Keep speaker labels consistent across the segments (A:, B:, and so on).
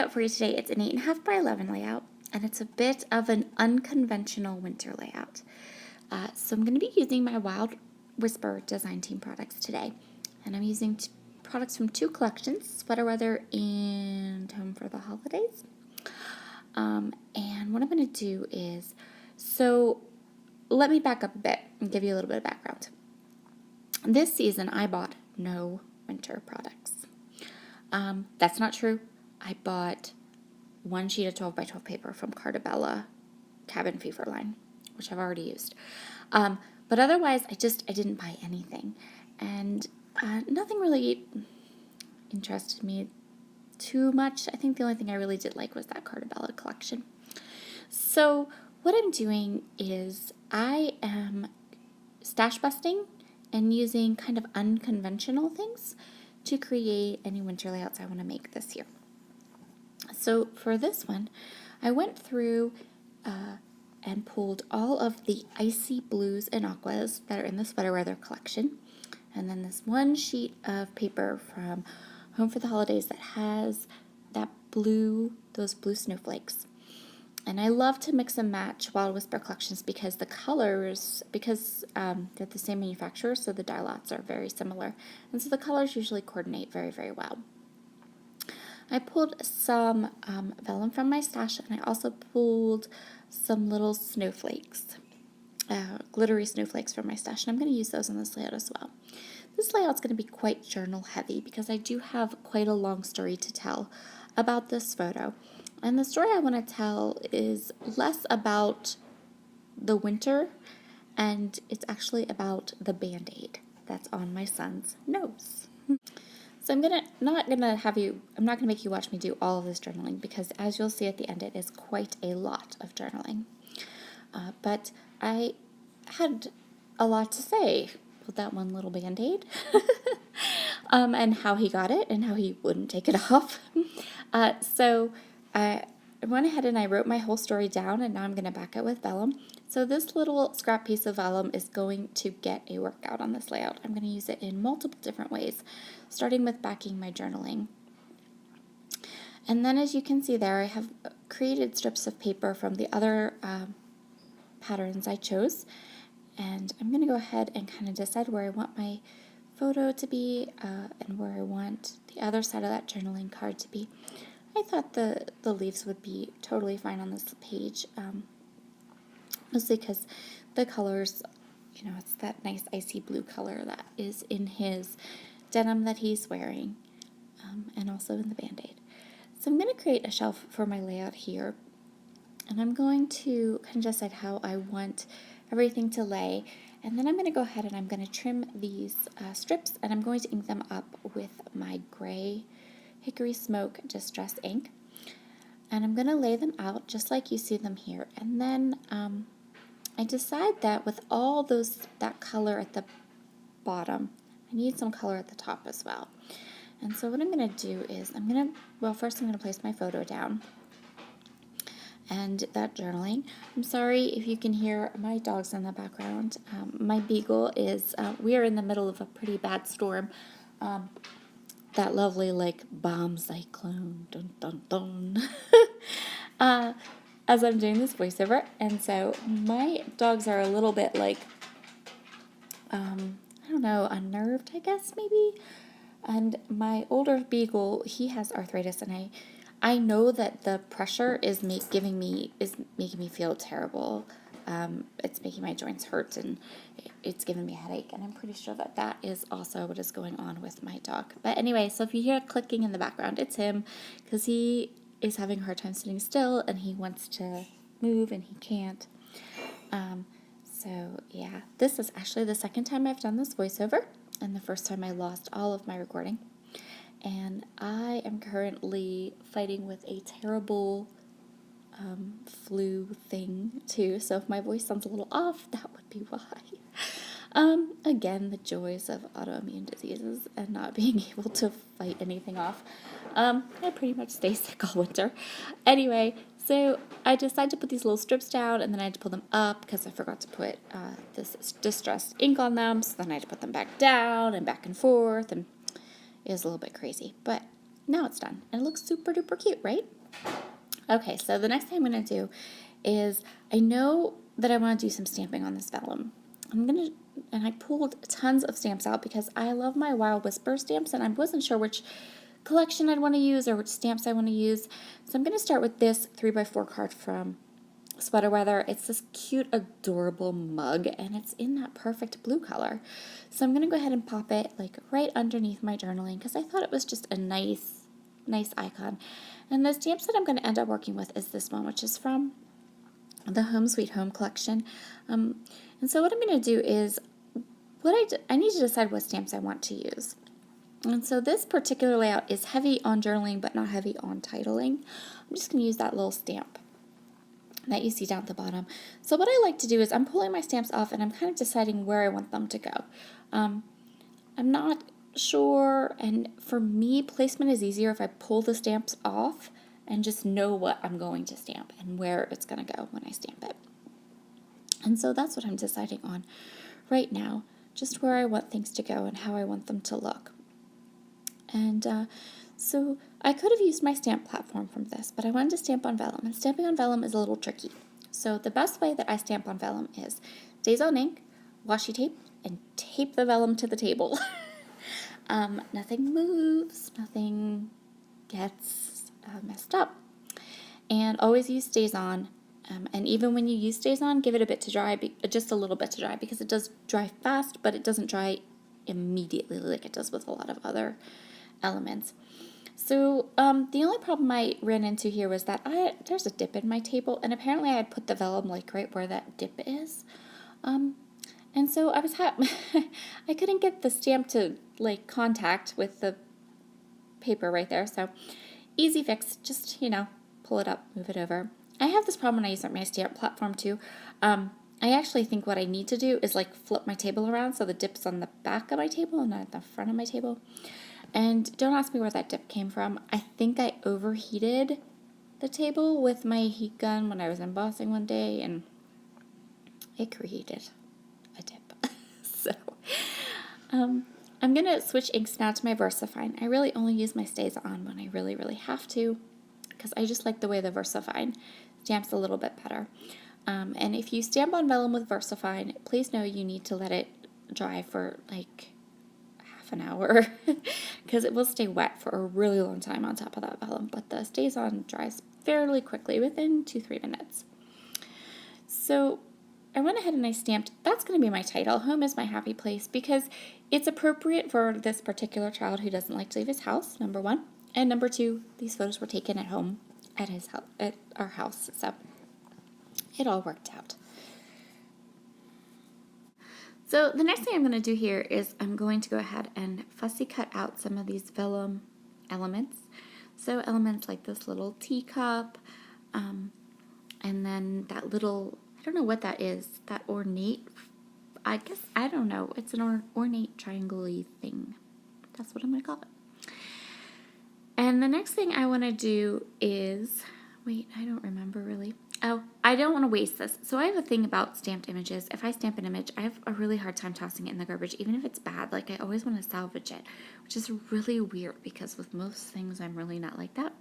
A: layout for you today. It's an 8.5 by 11 layout, and it's a bit of an unconventional winter layout. So I'm going to be using my Wild Whisper Design Team products today, and I'm using products from two collections, Sweater Weather and Home for the Holidays. And what I'm going to do is, so let me back up a bit and give you a little bit of background. This season, I bought no winter products. That's not true. I bought one sheet of 12 by 12 paper from Cartabella Cabin Fever line, which I've already used. But otherwise, I didn't buy anything. And nothing really interested me too much. I think the only thing I really did like was that Cartabella collection. So what I'm doing is I am stash busting and using kind of unconventional things to create any winter layouts I want to make this year. So for this one, I went through and pulled all of the icy blues and aquas that are in the Sweater Weather collection, and then this one sheet of paper from Home for the Holidays that has that those blue snowflakes. And I love to mix and match Wild Whisper collections because the colors, they're the same manufacturer, so the dye lots are very similar. And so the colors usually coordinate very, very well. I pulled some vellum from my stash, and I also pulled some little snowflakes, glittery snowflakes from my stash, and I'm going to use those in this layout as well. This layout's going to be quite journal heavy because I do have quite a long story to tell about this photo. And the story I want to tell is less about the winter, and it's actually about the Band-Aid that's on my son's nose. So I'm not gonna make you watch me do all of this journaling because, as you'll see at the end, it is quite a lot of journaling. But I had a lot to say about that one little Band-Aid, and how he got it and how he wouldn't take it off. So I went ahead and I wrote my whole story down, and now I'm going to back it with vellum. So this little scrap piece of vellum is going to get a workout on this layout. I'm going to use it in multiple different ways, starting with backing my journaling. And then, as you can see there, I have created strips of paper from the other patterns I chose, and I'm going to go ahead and kind of decide where I want my photo to be and where I want the other side of that journaling card to be. I thought the leaves would be totally fine on this page, mostly because the colors, it's that nice icy blue color that is in his denim that he's wearing, and also in the Band-Aid. So I'm going to create a shelf for my layout here, and I'm going to kind of decide how I want everything to lay, and then I'm going to go ahead and I'm going to trim these strips, and I'm going to ink them up with my gray Hickory Smoke Distress ink, and I'm going to lay them out just like you see them here. And then I decide that with all that color at the bottom, I need some color at the top as well. And so what I'm going to do is first I'm going to place my photo down and that journaling. I'm sorry if you can hear my dogs in the background. My beagle we are in the middle of a pretty bad storm. That lovely, bomb cyclone, dun dun dun, as I'm doing this voiceover. And so my dogs are a little bit unnerved, I guess, maybe. And my older beagle, he has arthritis, and I know that the pressure is making me feel terrible. It's making my joints hurt, and it's giving me a headache, and I'm pretty sure that is also what is going on with my dog. But anyway, so if you hear clicking in the background, it's him, because he is having a hard time sitting still, and he wants to move, and he can't. So yeah, this is actually the second time I've done this voiceover, and the first time I lost all of my recording. And I am currently fighting with a terrible flu thing too, so if my voice sounds a little off, that would be why. Again, the joys of autoimmune diseases and not being able to fight anything off. I pretty much stay sick all winter. Anyway, so I decided to put these little strips down, and then I had to pull them up because I forgot to put this distressed ink on them, so then I had to put them back down and back and forth, and it was a little bit crazy, but Now it's done. And it looks super duper cute, right? Okay, so the next thing I'm going to do is, I know that I want to do some stamping on this vellum. And I pulled tons of stamps out because I love my Wild Whisper stamps, and I wasn't sure which collection I'd want to use or which stamps I want to use. So I'm going to start with this 3x4 card from Sweater Weather. It's this cute, adorable mug, and it's in that perfect blue color. So I'm going to go ahead and pop it like right underneath my journaling because I thought it was just a nice icon. And the stamps that I'm going to end up working with is this one, which is from the Home Sweet Home collection. And so what I'm going to do is, I need to decide what stamps I want to use. And so this particular layout is heavy on journaling, but not heavy on titling. I'm just going to use that little stamp that you see down at the bottom. So what I like to do is I'm pulling my stamps off and I'm kind of deciding where I want them to go. I'm not sure, and for me, placement is easier if I pull the stamps off and just know what I'm going to stamp and where it's going to go when I stamp it. And so that's what I'm deciding on right now, just where I want things to go and how I want them to look. And so I could have used my stamp platform from this, but I wanted to stamp on vellum, and stamping on vellum is a little tricky. So the best way that I stamp on vellum is StazOn ink, washi tape, and tape the vellum to the table. Nothing moves, nothing gets messed up. And always use StazOn. And even when you use StazOn, give it a bit to dry, just a little bit to dry, because it does dry fast, but it doesn't dry immediately like it does with a lot of other elements. So the only problem I ran into here was that there's a dip in my table, and apparently I had put the vellum like right where that dip is. And so I was I couldn't get the stamp to like contact with the paper right there. So easy fix, just pull it up, move it over. I have this problem when I use my stamp platform too. I actually think what I need to do is like flip my table around so the dip's on the back of my table and not at the front of my table. And don't ask me where that dip came from. I think I overheated the table with my heat gun when I was embossing one day, and it created a dip. So I'm going to switch inks now to my VersaFine. I really only use my StazOn when I really, really have to, because I just like the way the VersaFine stamps a little bit better. And if you stamp on vellum with VersaFine, please know you need to let it dry for like half an hour because it will stay wet for a really long time on top of that vellum, but the StazOn dries fairly quickly within 2-3 minutes. So I went ahead and I stamped, that's going to be my title, Home is My Happy Place, because it's appropriate for this particular child who doesn't like to leave his house, number one, and number two, these photos were taken at home at our house, so it all worked out. So the next thing I'm going to do here is I'm going to go ahead and fussy cut out some of these vellum elements. So elements like this little teacup, and then that little, I don't know what that is, that ornate, I don't know, it's an ornate triangle-y thing. That's what I'm going to call it. And the next thing I want to do is, wait, I don't remember really. Oh, I don't want to waste this. So I have a thing about stamped images. If I stamp an image, I have a really hard time tossing it in the garbage, even if it's bad. Like, I always want to salvage it, which is really weird because with most things, I'm really not like that.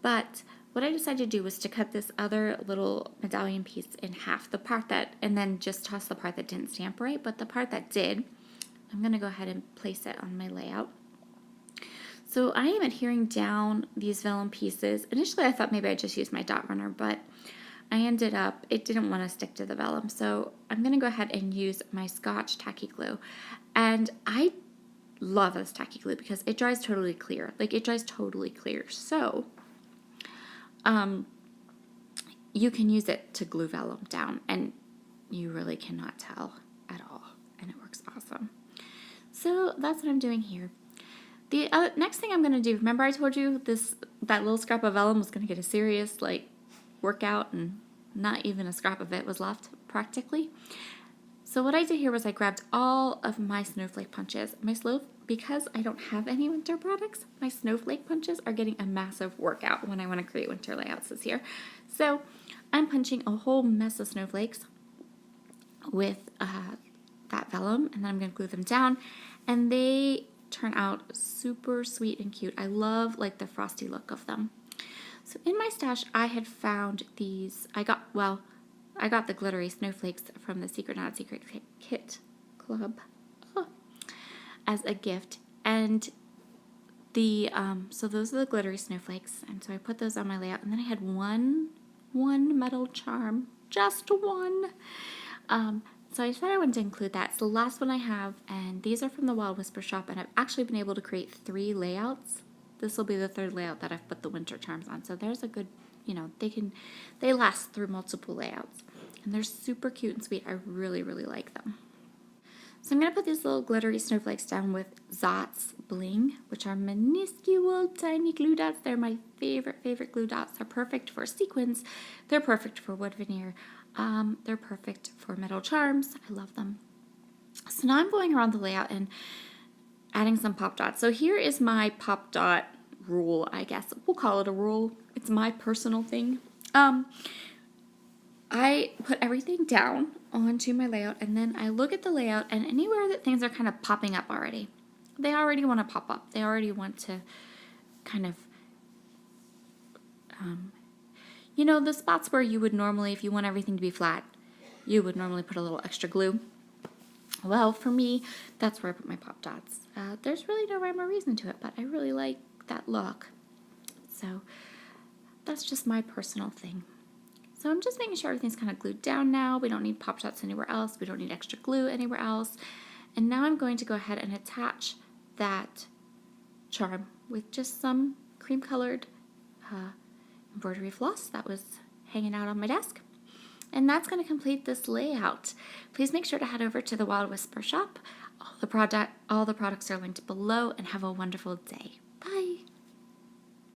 A: But what I decided to do was to cut this other little medallion piece in half, and then just toss the part that didn't stamp right, but the part that did, I'm going to go ahead and place it on my layout. So I am adhering down these vellum pieces. Initially I thought maybe I'd just use my dot runner, but I ended up, it didn't want to stick to the vellum. So I'm going to go ahead and use my Scotch tacky glue. And I love this tacky glue because it dries totally clear. Like, it dries totally clear. So you can use it to glue vellum down and you really cannot tell at all. And it works awesome. So that's what I'm doing here. The next thing I'm going to do, remember I told you that little scrap of vellum was going to get a serious workout, and not even a scrap of it was left practically. So what I did here was I grabbed all of my snowflake punches. Because I don't have any winter products, my snowflake punches are getting a massive workout when I want to create winter layouts this year. So I'm punching a whole mess of snowflakes with that vellum, and then I'm going to glue them down, and they turn out super sweet and cute. I love like the frosty look of them. So in my stash, I had found these. I got the glittery snowflakes from the Secret Not Secret Kit Club as a gift, and so those are the glittery snowflakes, and so I put those on my layout, and then I had one metal charm, just one. So I decided I wanted to include that. It's the last one I have, and these are from the Wild Whisper shop, and I've actually been able to create 3 layouts. This will be the 3rd layout that I've put the winter charms on. So there's a good, they last through multiple layouts, and they're super cute and sweet. I really, really like them. So I'm going to put these little glittery snowflakes down with Zot's Bling, which are minuscule tiny glue dots. They're my favorite glue dots. They're perfect for sequins. They're perfect for wood veneer. They're perfect for metal charms. I love them. So now I'm going around the layout and adding some pop dots. So here is my pop dot rule, I guess. We'll call it a rule. It's my personal thing. I put everything down onto my layout, and then I look at the layout, and anywhere that things are kind of popping up already, they already want to pop up. They already want to kind of, the spots where you would normally, if you want everything to be flat, you would normally put a little extra glue. Well, for me, that's where I put my pop dots. There's really no rhyme or reason to it, but I really like that look. So that's just my personal thing. So I'm just making sure everything's kind of glued down now. We don't need pop dots anywhere else. We don't need extra glue anywhere else. And now I'm going to go ahead and attach that charm with just some cream colored embroidery floss that was hanging out on my desk. And that's going to complete this layout. Please make sure to head over to the Wild Whisper shop. All the products are linked below, and have a wonderful day.